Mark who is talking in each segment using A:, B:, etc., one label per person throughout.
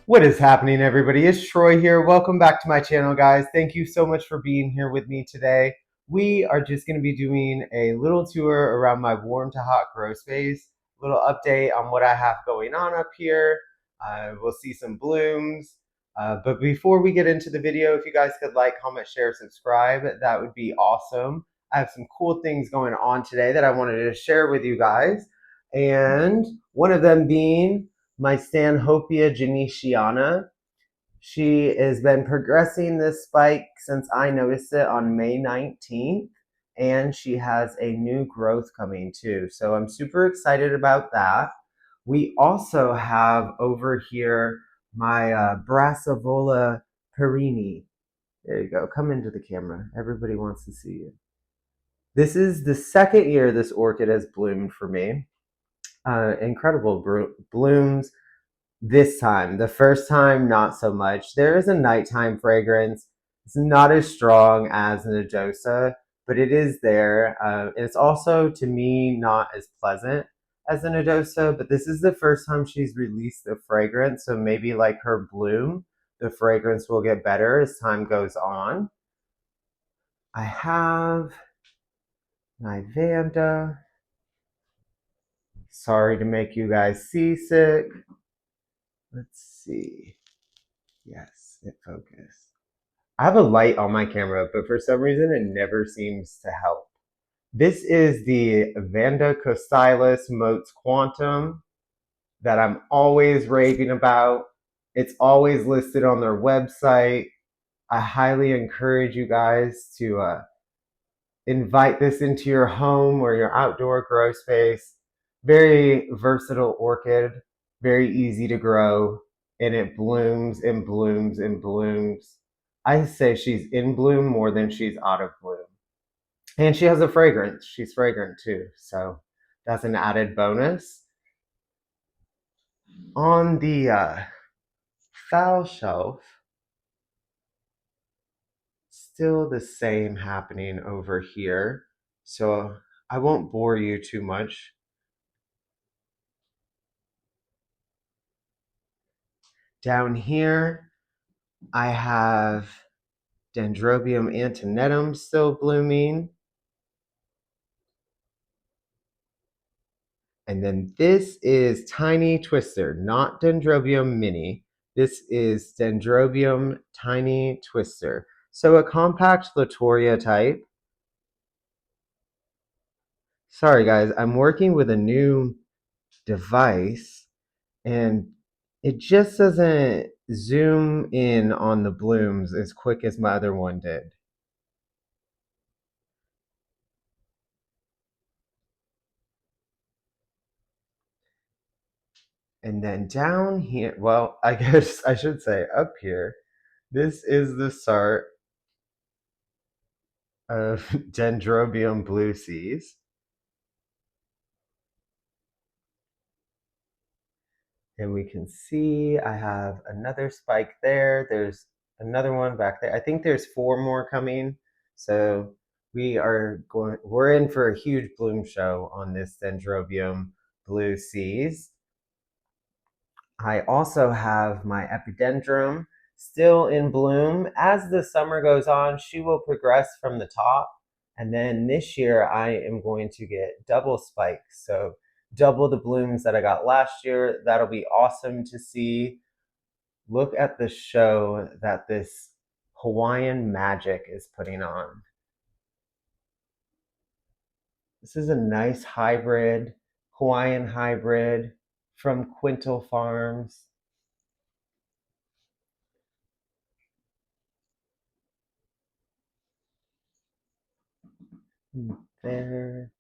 A: What is happening, everybody? It's Troy here. Welcome back to my channel, guys. Thank you so much for being here with me today. We are just going to be doing a little tour around my warm to hot grow space, a little update on what I have going on up here. We'll see some blooms. But before we get into the video, if you guys could like, comment, share, subscribe, that would be awesome. I have some cool things going on today that I wanted to share with you guys. And one of them being my Stanhopea genesiana. She has been progressing this spike since I noticed it on May 19th, and she has a new growth coming too. So I'm super excited about that. We also have over here my Brassavola perini. There you go. Come into the camera. Everybody wants to see you. This is the second year this orchid has bloomed for me. Incredible blooms this time. The first time, not so much. There is a nighttime fragrance. It's not as strong as Nodosa, but it is there. It's also, to me, not as pleasant as the Nodosa, but this is the first time she's released a fragrance, so maybe like her bloom, the fragrance will get better as time goes on. I have my Vanda. Sorry to make you guys seasick. Let's see. Yes, it focused. I have a light on my camera, but for some reason it never seems to help. This is the Vanda Costylis Motes Quantum that I'm always raving about. It's always listed on their website. I highly encourage you guys to invite this into your home or your outdoor grow space. Very versatile orchid, very easy to grow, and it blooms and blooms and blooms. I say she's in bloom more than she's out of bloom. And she has a fragrance. She's fragrant too, so that's an added bonus. On the foul shelf, still the same happening over here, so I won't bore you too much. Down here, I have Dendrobium antonetum still blooming. And then this is Tiny Twister, not Dendrobium mini. This is Dendrobium Tiny Twister. So a compact Latoria type. Sorry guys, I'm working with a new device and it just doesn't zoom in on the blooms as quick as my other one did. And then down here, well, I guess I should say up here, this is the start of Dendrobium blue seas. And we can see I have another spike there. There's another one back there. I think there's 4 more coming. So we're in for a huge bloom show on this Dendrobium blue seas. I also have my Epidendrum still in bloom. As the summer goes on, she will progress from the top. And then this year I am going to get double spikes. So double the blooms that I got last year. That'll be awesome to see. Look at the show that this Hawaiian Magic is putting on. This is a nice hybrid, Hawaiian hybrid from Quintal Farms. There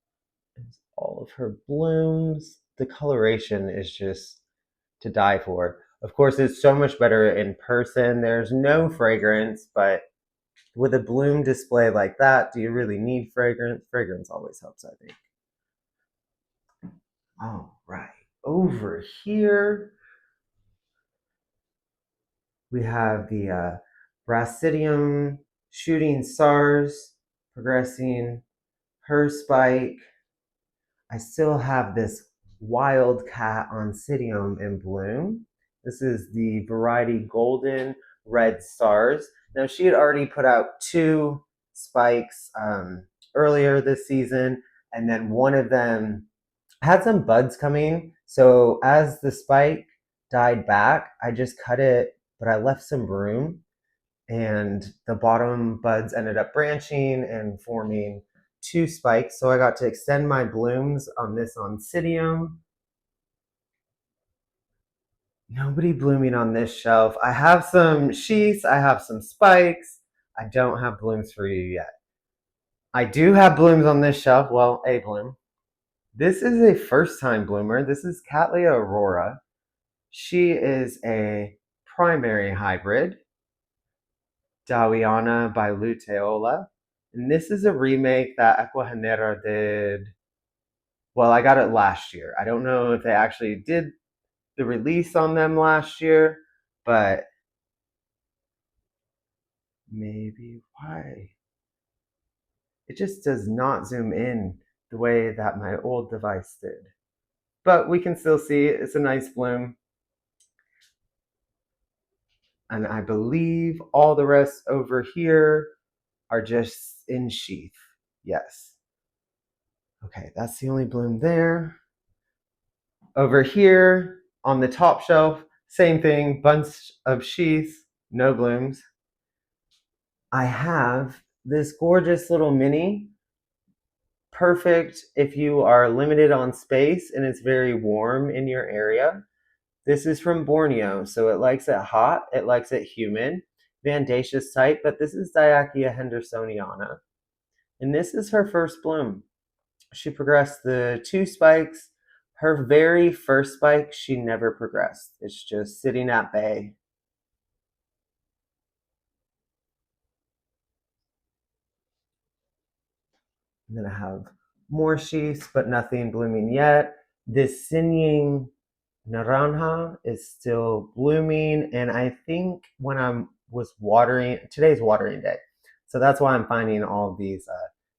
A: is all of her blooms. The coloration is just to die for. Of course, it's so much better in person. There's no fragrance, but with a bloom display like that, do you really need fragrance? Fragrance always helps, I think. All right, over here we have the Brassidium shooting stars progressing her spike. I still have this Wildcat Oncidium in bloom. This is the variety Golden Red Stars. Now, she had already put out two spikes earlier this season, and then one of them had some buds coming. So as the spike died back, I just cut it, but I left some room, and the bottom buds ended up branching and forming two spikes. So I got to extend my blooms on this Oncidium. Nobody blooming on this shelf. I have some sheaths, I have some spikes. I don't have blooms for you yet. I do have blooms on this shelf. Well, a bloom. This is a first time bloomer. This is Cattleya aurora. She is a primary hybrid, Dowiana by Luteola. And this is a remake that Equigenera did. Well, I got it last year. I don't know if they actually did the release on them last year, but maybe why? It just does not zoom in the way that my old device did. But we can still see it. It's a nice bloom. And I believe all the rest over here are just in sheath. Yes. Okay, that's the only bloom there. Over here on the top shelf, same thing, bunch of sheaths, no blooms. I have this gorgeous little mini, perfect if you are limited on space and it's very warm in your area. This is from Borneo, so it likes it hot, it likes it humid, Vandaceous type, but this is Diachia hendersoniana. And this is her first bloom. She progressed the two spikes. Her very first spike, she never progressed. It's just sitting at bay. I'm gonna have more sheaths, but nothing blooming yet. This Sinying Naranja is still blooming, and I think when I was watering, today's watering day, so that's why I'm finding all of these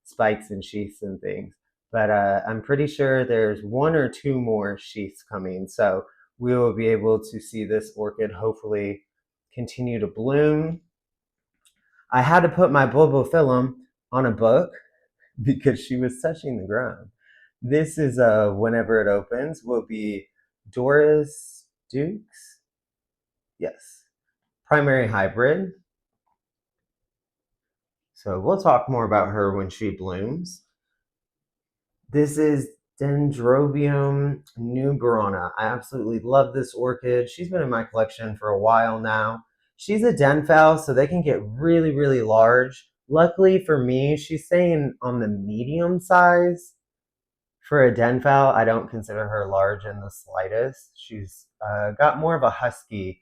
A: spikes and sheaths and things. But I'm pretty sure there's one or two more sheaths coming, so we will be able to see this orchid hopefully continue to bloom. I had to put my bulbophyllum on a book because she was touching the ground. This is whenever it opens will be Doris Dukes. Yes, primary hybrid. So we'll talk more about her when she blooms. This is Dendrobium nubarona. I absolutely love this orchid. She's been in my collection for a while now. She's a denphal, so they can get really, really large. Luckily for me, she's staying on the medium size. For a denphal, I don't consider her large in the slightest. She's got more of a husky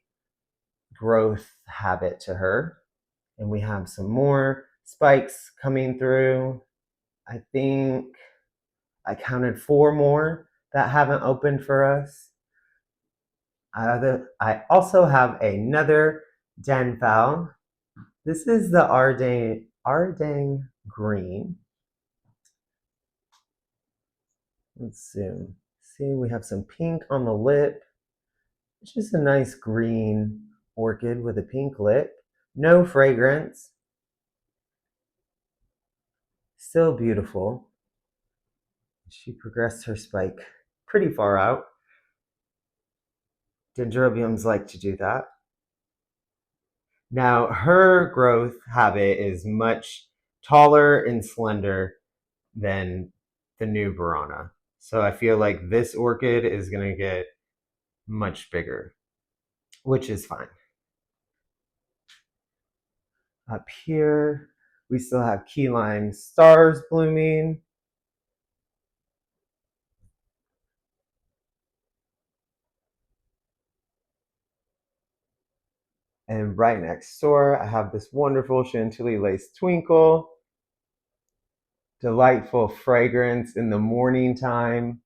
A: growth habit to her. And we have some more spikes coming through. I think I counted four more that haven't opened for us. I also have another denphal. This is the Ardang Green. Let's zoom. See, we have some pink on the lip. It's just a nice green orchid with a pink lip. No fragrance. Still beautiful. She progressed her spike pretty far out. Dendrobiums like to do that. Now, her growth habit is much taller and slender than the new Verona. So I feel like this orchid is going to get much bigger, which is fine. Up here, we still have key lime stars blooming. And right next door, I have this wonderful Chantilly lace twinkle. Delightful fragrance in the morning time.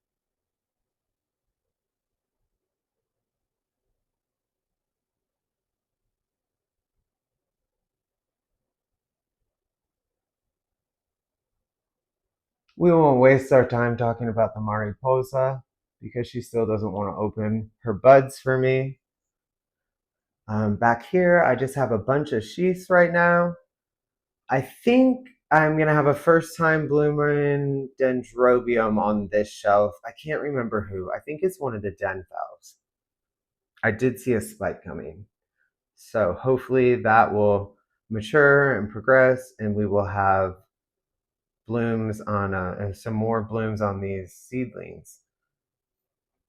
A: We won't waste our time talking about the Mariposa because she still doesn't want to open her buds for me. Back here, I just have a bunch of sheaths right now. I think I'm gonna have a first time blooming dendrobium on this shelf. I can't remember who. I think it's one of the Denfels. I did see a spike coming. So hopefully that will mature and progress, and we will have blooms on some more blooms on these seedlings.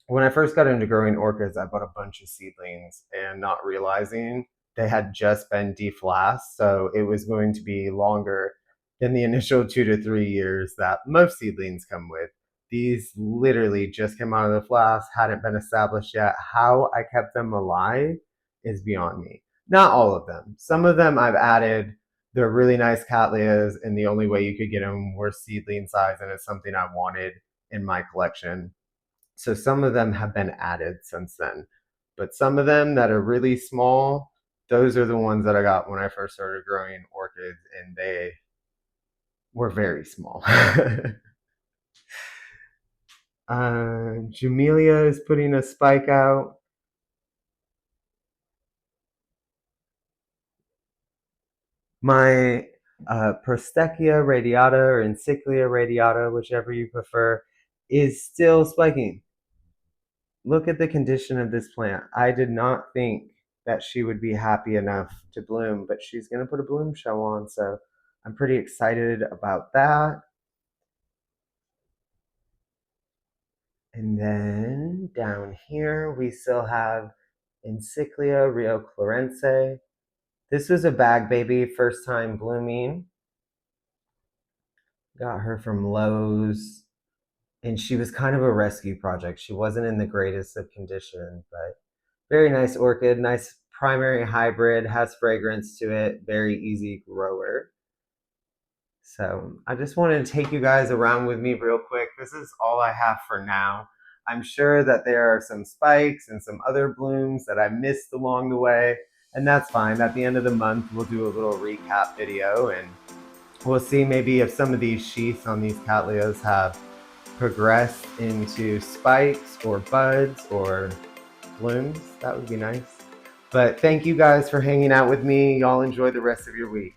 A: When I first got into growing orchids, I bought a bunch of seedlings and not realizing they had just been deflasked. So it was going to be longer than the initial 2 to 3 years that most seedlings come with. These literally just came out of the flask, hadn't been established yet. How I kept them alive is beyond me. Not all of them. Some of them I've added. They're really nice cattleyas, and the only way you could get them were seedling size, and it's something I wanted in my collection. So some of them have been added since then. But some of them that are really small, those are the ones that I got when I first started growing orchids, and they were very small. Jamelia is putting a spike out. My Prostechia radiata or Encyclia radiata, whichever you prefer, is still spiking. Look at the condition of this plant. I did not think that she would be happy enough to bloom, but she's going to put a bloom show on, so I'm pretty excited about that. And then down here we still have Encyclia Rio Clarense. This was a bag baby, first time blooming. Got her from Lowe's, and she was kind of a rescue project. She wasn't in the greatest of condition, but very nice orchid, nice primary hybrid, has fragrance to it, very easy grower. So I just wanted to take you guys around with me real quick. This is all I have for now. I'm sure that there are some spikes and some other blooms that I missed along the way, and that's fine. At the end of the month, we'll do a little recap video, and we'll see maybe if some of these sheaths on these cattleyas have progressed into spikes or buds or blooms. That would be nice. But thank you guys for hanging out with me. Y'all enjoy the rest of your week.